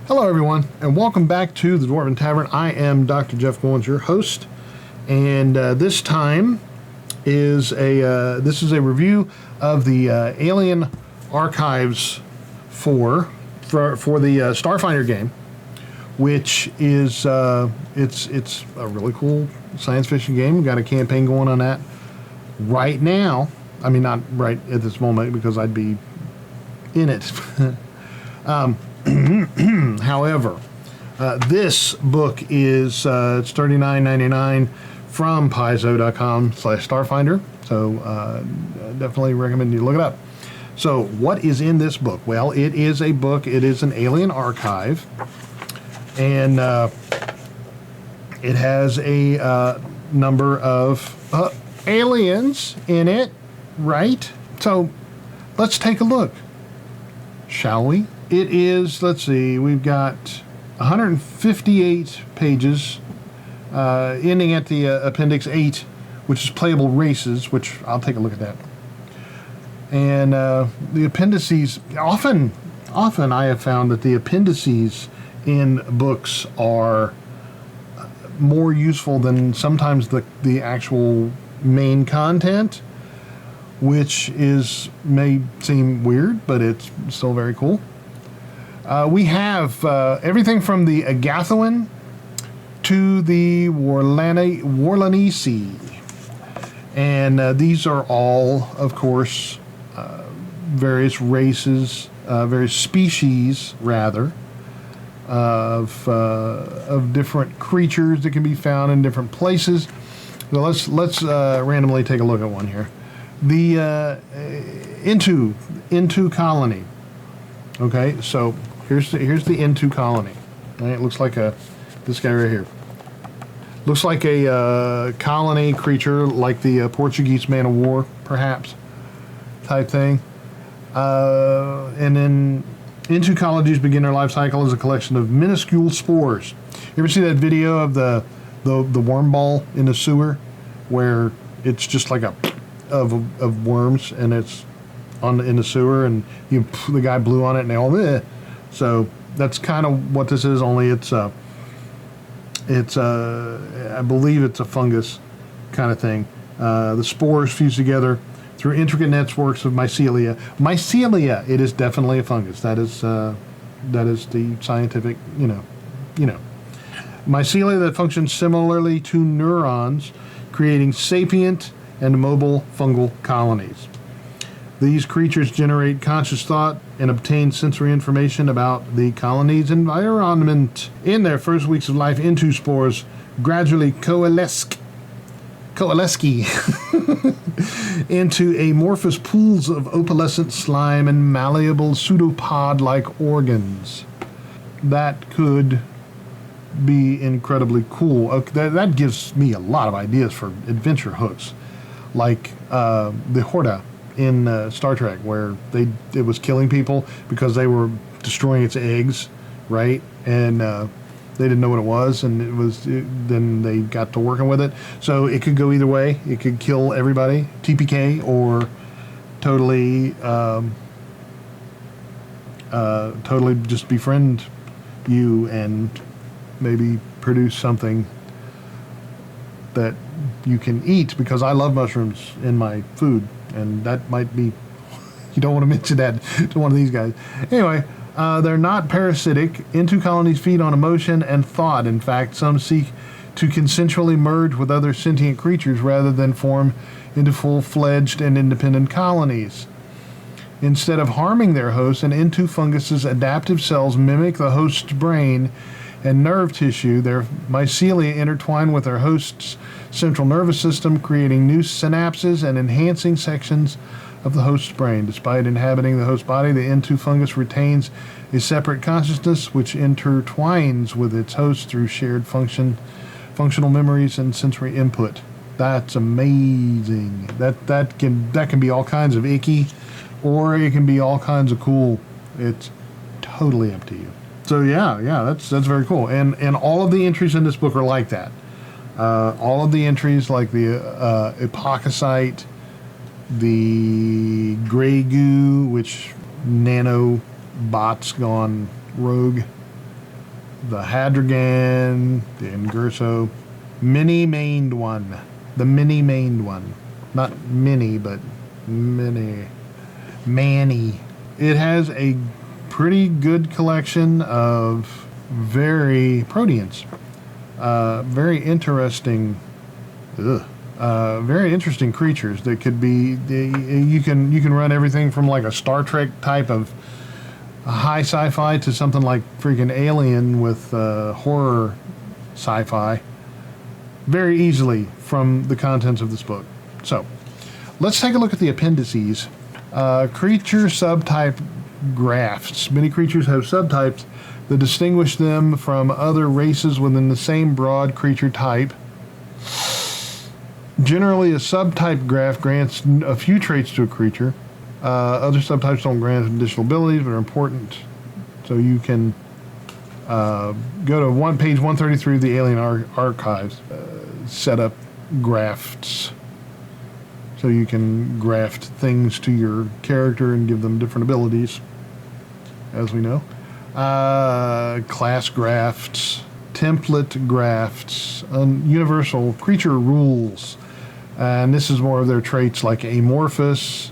Hello, everyone, and welcome back to the Dwarven Tavern. I am Dr. Jeff Goins, your host, and this time is a review of the Alien Archives for the Starfinder game, which is it's a really cool science fiction game. We've got a campaign going on that right now. I mean, not right at this moment because I'd be in it. However, this book is it's $39.99 from paizo.com/Starfinder. So definitely recommend you look it up. So what is in this book? Well, it is a book. It is an alien archive, and it has a number of aliens in it, right? So let's take a look, shall we? It is, let's see, we've got 158 pages, ending at the Appendix 8, which is playable races, which I'll take a look at that. And the appendices, often I have found that the appendices in books are more useful than sometimes the actual main content, which may seem weird, but it's still very cool. We have everything from the Agathoan to the Warlanisi. And these are all, of course, various races, various species, rather, of different creatures that can be found in different places. So let's randomly take a look at one here. The Into colony. Okay, so here's the Into colony. Right, it looks like this guy right here. Looks like a colony creature, like the Portuguese man of war, perhaps, type thing. And then Into colonies begin their life cycle as a collection of minuscule spores. You ever see that video of the worm ball in the sewer, where it's just like of worms, and it's in the sewer, and the guy blew on it, and they all So that's kind of what this is. Only it's I believe it's a fungus kind of thing. The spores fuse together through intricate networks of mycelia. Mycelia, it is definitely a fungus. That is the scientific, mycelia that functions similarly to neurons, creating sapient and mobile fungal colonies. These creatures generate conscious thought and obtain sensory information about the colony's environment. In their first weeks of life, Into spores gradually coalesce into amorphous pools of opalescent slime and malleable pseudopod-like organs. That could be incredibly cool. That gives me a lot of ideas for adventure hooks, like the Horda in Star Trek, where it was killing people because they were destroying its eggs, right? And they didn't know what it was, and then they got to working with it. So it could go either way. It could kill everybody, TPK, or totally just befriend you and maybe produce something that you can eat, because I love mushrooms in my food, and that might be, you don't want to mention that to one of these guys. Anyway, they're not parasitic. Into colonies feed on emotion and thought. In fact, some seek to consensually merge with other sentient creatures rather than form into full-fledged and independent colonies. Instead of harming their host, an Into fungus's adaptive cells mimic the host's brain and nerve tissue. Their mycelia intertwine with their host's central nervous system, creating new synapses and enhancing sections of the host's brain. Despite inhabiting the host body, the Into fungus retains a separate consciousness which intertwines with its host through shared functional memories and sensory input. That's amazing. That can be all kinds of icky, or it can be all kinds of cool. It's totally up to you. So yeah, that's very cool. And all of the entries in this book are like that. All of the entries, like the epococyte, the gray goo, which nanobots gone rogue, the Hadrigan, the Ingurso, mini-maned one. The mini-maned one. Not mini, but mini. Manny. It has a pretty good collection of proteans. Very interesting. Very interesting creatures that could be. You can run everything from like a Star Trek type of high sci-fi to something like freaking Alien with horror sci-fi very easily from the contents of this book. So let's take a look at the appendices. Creature subtype grafts. Many creatures have subtypes that distinguish them from other races within the same broad creature type. Generally, a subtype graft grants a few traits to a creature. Other subtypes don't grant additional abilities, but are important. So you can go to page 133 of the Alien Archives, set up grafts. So you can graft things to your character and give them different abilities, as we know. Class grafts, template grafts, universal creature rules. And this is more of their traits like amorphous,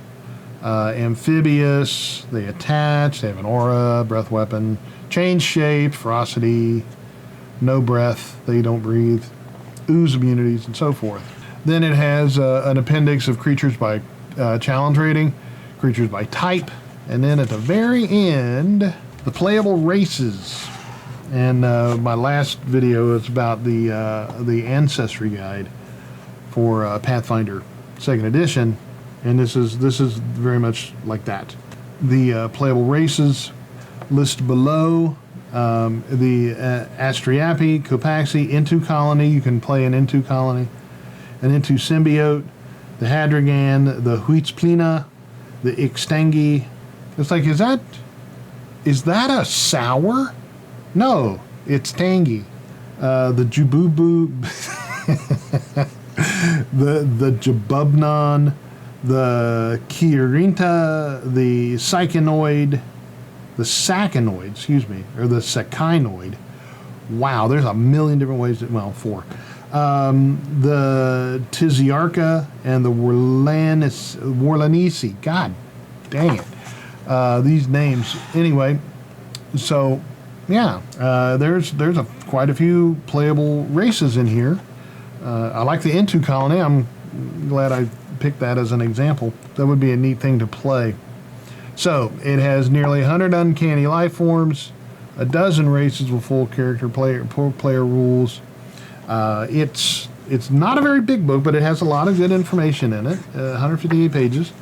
amphibious, they attach, they have an aura, breath weapon, change shape, ferocity, no breath, they don't breathe, ooze immunities, and so forth. Then it has an appendix of creatures by challenge rating, creatures by type, and then at the very end, the playable races. And my last video is about the Ancestry Guide for Pathfinder 2nd Edition, and this is very much like that. The playable races listed below. The Astriapi, Copaxi, Intu Colony. You can play an Intu Colony. An Intu Symbiote, the Hadrigan, the Huitzplina, the Ixtangi. It's like, is that a sour? No, it's tangy. The Jububu, the Jabubnon, the Kirinta, the Psychonoid, the Sacchinoid, or the Sacchinoid. Wow, there's a million different ways four. The Tiziarca and the Warlanisi. God dang it. These names. Anyway, so yeah, there's quite a few playable races in here. I like the Intu Colony. I'm glad I picked that as an example. That would be a neat thing to play. So it has nearly 100 uncanny life forms, a dozen races with full character player rules. It's not a very big book, but it has a lot of good information in it. 158 pages.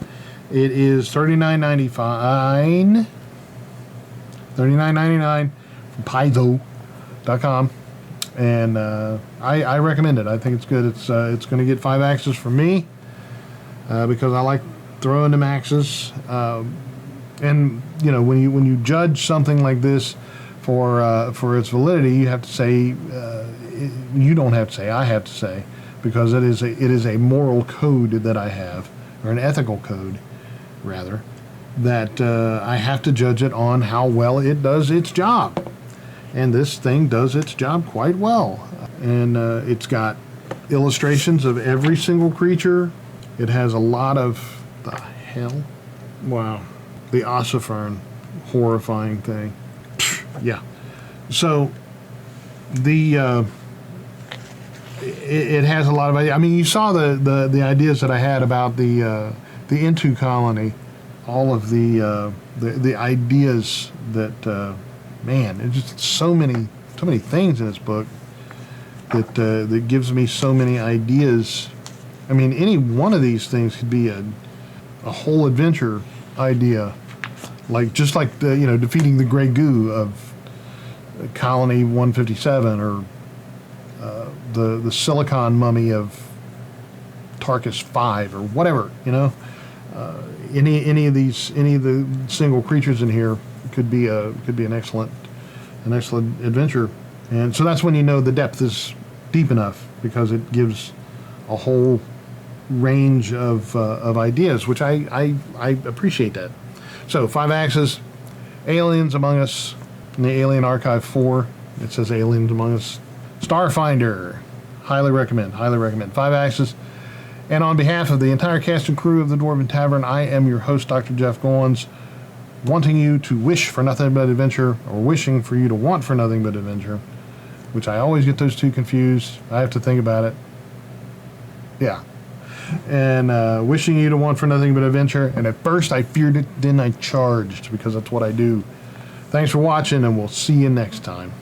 It is $39.99 from Paizo.com, and I recommend it. I think it's good. It's going to get 5 axes from me because I like throwing them axes. And you know, when you judge something like this for its validity, you have to say. You don't have to say, I have to say, because it is a moral code that I have, or an ethical code, rather, that I have to judge it on how well it does its job. And this thing does its job quite well. And it's got illustrations of every single creature. It has a lot of, the hell? Wow. The ossifern, horrifying thing. Yeah. So, it has a lot of ideas. I mean, you saw the ideas that I had about the Intu Colony, all of the ideas that man, there's just so many things in this book that gives me so many ideas. I mean, any one of these things could be a whole adventure idea, just like defeating the Grey Goo of Colony 157, or the silicon mummy of Tarkus 5, or whatever, any of the single creatures in here could be an excellent adventure. And so that's when you know the depth is deep enough, because it gives a whole range of ideas, which I appreciate that. So 5 axes, Aliens Among Us, in the Alien Archive 4. It says Aliens Among Us. Starfinder. Highly recommend. Highly recommend. 5 Axis. And on behalf of the entire cast and crew of the Dwarven Tavern, I am your host, Dr. Jeff Goins, wanting you to wish for nothing but adventure, or wishing for you to want for nothing but adventure, which I always get those two confused. I have to think about it. Yeah. And wishing you to want for nothing but adventure. And at first I feared it, then I charged, because that's what I do. Thanks for watching, and we'll see you next time.